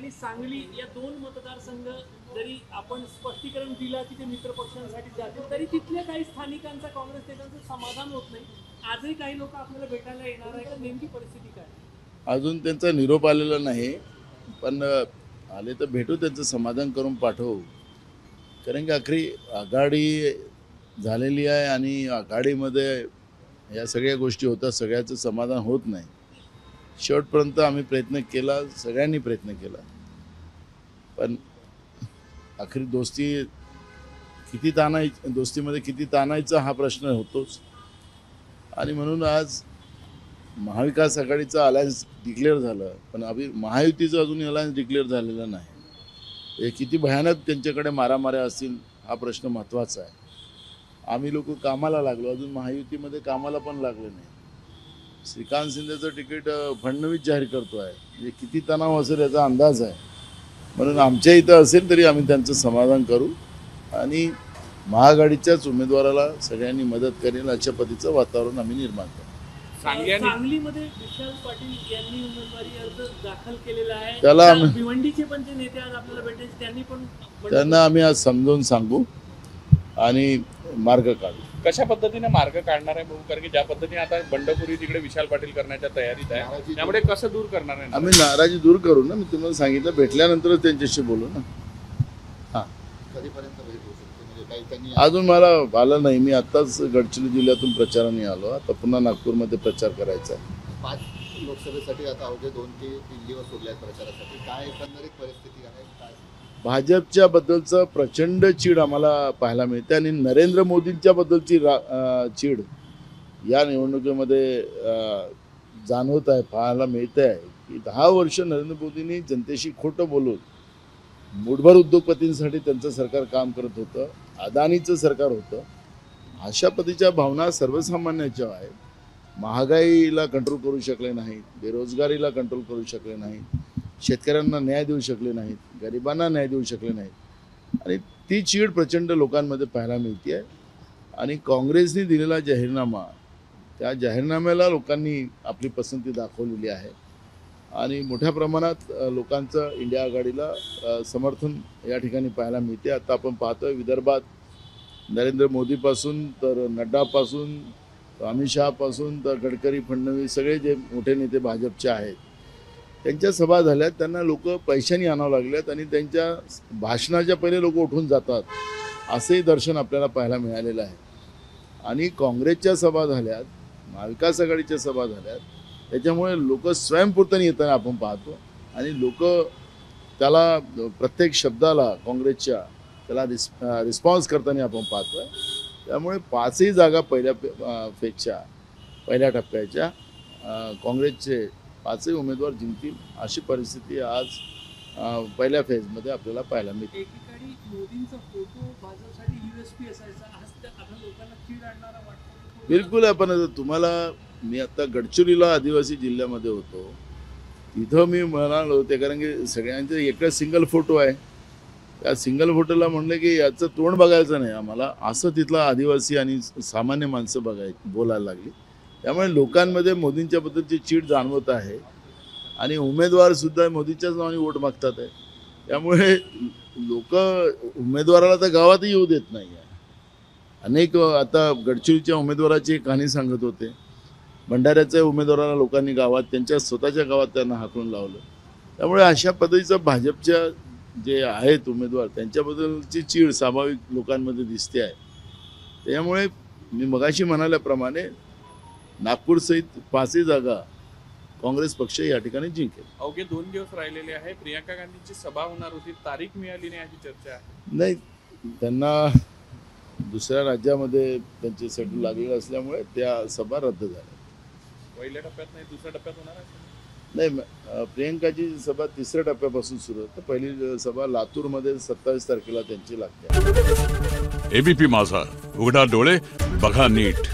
आणि सांगली या दोन मतदारसंघ जरी आपण स्पष्टीकरण दिलं की ते मित्रपक्षांसाठी जातील, तरी तिथल्या काही स्थानिकांचा, काँग्रेस नेत्यांचं समाधान होत नाही. आजही काही लोक आपल्याला भेटायला येणार आहे का? नेमकी परिस्थिती काय? अजून त्यांचा निरोप आलेला नाही, पण आले तर भेटू, त्यांचं समाधान करून पाठवू. कारण की आखरी आघाडी झालेली आहे आणि आघाडीमध्ये या सगळ्या गोष्टी होतात, सगळ्याचं समाधान होत नाही. शेवटपर्यंत आम्ही प्रयत्न केला, सगळ्यांनी प्रयत्न केला, पण आखरी दोस्तीमध्ये किती ताणायचा हा प्रश्न होतोच. आणि म्हणून आज महाविकास आघाडीचं अलायन्स डिक्लेअर झालं, पण महायुतीचं अजून अलायन्स डिक्लेअर झालेलं नाही. हे किती भयानक त्यांच्याकडे मारामाऱ्या असतील हा प्रश्न महत्त्वाचा आहे. आम्ही लोक कामाला लागलो, अजून महायुतीमध्ये कामाला पण लागले नाही. श्रीकांत शिंदेचं तिकीट फडणवीस जाहीर करतो आहे, म्हणजे किती तणाव असेल याचा अंदाज आहे. म्हणून आमच्या इथं असेल तरी आम्ही त्यांचं समाधान करू आणि महाआघाडीच्याच उमेदवाराला सगळ्यांनी मदत करेल अशा पद्धतीचं वातावरण आम्ही निर्माण करू. सांगलीमध्ये विशाल पाटील यांनी उमेदवारी अर्ज दाखल केलेला आहे. त्याला भिवंडीचे पण जे नेते आज आपल्याला भेटायचे त्यांनी पण त्यांना आम्ही आज समजावून सांगू आणि मार्ग काढू. कशा पद्धतीने मार्ग काढणार आहे भाऊ? कारण की ज्या पद्धतीने आता बंडखोरी तिकडे विशाल पाटील करण्याच्या तयारीत आहे, त्यामुळे कसं दूर करणार आहे? आम्ही नाराजी दूर करू ना. मी तुम्हाला सांगितलं, भेटल्यानंतरच त्यांच्याशी बोलू ना. हां, कधीपर्यंत भेट होऊ शकते? म्हणजे काही त्यांनी अजून मला आलं नाही. मी आत्ताच गडचिरोली जिल्ह्यातून प्रचाराने आलो. आता पुन्हा नागपूरमध्ये प्रचार करायचा आहे. 5 लोकसभेसाठी आता अवघे 2 ते 3 दिवस उरले आहेत प्रचारासाठी. काय एकंदरीत परिस्थिती आहे? काय भाजपच्या बद्दलचं प्रचंड चीड आम्हाला पाहायला मिळते आणि नरेंद्र मोदींच्या बद्दलची चीड या निवडणुकीमध्ये जाणवत आहे, पाहायला मिळते आहे की 10 वर्ष नरेंद्र मोदींनी जनतेशी खोटं बोलून मुठभर उद्योगपतींसाठी त्यांचं सरकार काम करत होतं, अदानीचं सरकार होतं. अशा पद्धतीच्या भावना सर्वसामान्याच्या आहेत. महागाईला कंट्रोल करू शकले नाहीत, बेरोजगारीला कंट्रोल करू शकले नाहीत, शेतकऱ्यांना न्याय देऊ शकले नाहीत, गरिबांना न्याय देऊ शकले नाहीत. आणि ती चीड प्रचंड लोकांमध्ये पाहायला मिळते आहे. आणि काँग्रेसने दिलेला जाहीरनामा, त्या जाहीरनाम्याला लोकांनी आपली पसंती दाखवलेली आहे आणि मोठ्या प्रमाणात लोकांचं इंडिया आघाडीला समर्थन या ठिकाणी पाहायला मिळते. आता आपण पाहतोय विदर्भात नरेंद्र मोदीपासून तर नड्डापासून अमित शहापासून तर गडकरी, फडणवीस, सगळे जे मोठे नेते भाजपचे आहेत त्यांच्या सभा झाल्यात. त्यांना लोक पैशाने आणावं लागल्यात आणि त्यांच्या भाषणाच्या पहिले लोक उठून जातात, असेही दर्शन आपल्याला पाहायला मिळालेलं आहे. आणि काँग्रेसच्या सभा झाल्यात, महाविकास आघाडीच्या सभा झाल्यात, त्याच्यामुळे लोक स्वयंपूर्तने येताना आपण पाहतो आणि लोक त्याला प्रत्येक शब्दाला काँग्रेसच्या त्याला रिस्पॉन्स करताना आपण पाहतो आहे. त्यामुळे 5ही जागा पहिल्या टप्प्याच्या काँग्रेसचे 5ही उमेदवार जिंकतील अशी परिस्थिती आज पहिल्या फेजमध्ये आपल्याला पाहायला मिळते. एकीकडे मोदींचा फोटो भाजपसाठी USP असायचा, आज आता लोकांना चीड आणणारा वाटतो. बिलकुल. आपण तुम्हाला मी आता गडचिरोलीला आदिवासी जिल्ह्यामध्ये होतो, तिथं मी म्हणालो होते, कारण की सगळ्यांचे एकच सिंगल फोटो आहे. त्या सिंगल फोटोला म्हणलं की याचं तोंड बघायचं नाही आम्हाला, असं तिथला आदिवासी आणि सामान्य माणसं बोलायला लागली. त्यामुळे लोकांमध्ये मोदींच्या बद्दलची चीड जाणवत आहे आणि उमेदवारसुद्धा मोदीच्याच नावाने वोट मागतात आहे. त्यामुळे लोक उमेदवाराला तर गावातही येऊ देत नाही आहे. अनेक आता गडचिरोलीच्या उमेदवाराची कहाणी सांगत होते. भंडाऱ्याच्या उमेदवाराला लोकांनी गावात, त्यांच्या स्वतःच्या गावात त्यांना हाकलून लावलं. त्यामुळे अशा पद्धतीचं भाजपच्या जे आहेत उमेदवार त्यांच्याबद्दलची चीड स्वाभाविक लोकांमध्ये दिसते आहे. त्यामुळे मी मगाशी म्हणाल्याप्रमाणे नागपूरसहित 5ही जागा काँग्रेस पक्ष या ठिकाणी जिंकेल. अवघे 2 दिवस राहिलेले आहे. प्रियंका गांधींची सभा होणार होती, तारीख मिळाली नाही अशी चर्चा आहे. नाही, त्यांना दुसऱ्या राज्यामध्ये त्यांचे शेड्यूल लागलेलं असल्यामुळे त्या सभा रद्द झाल्या. पहिल्या टप्प्यात नाही, दुसऱ्या टप्प्यात होणार आहे? नाही, प्रियंकाची सभा 3ऱ्या टप्प्यापासून सुरू होते. पहिली सभा लातूरमध्ये 27 तारखेला त्यांची लागते. ABP माझा, उघडा डोळे बघा नीट.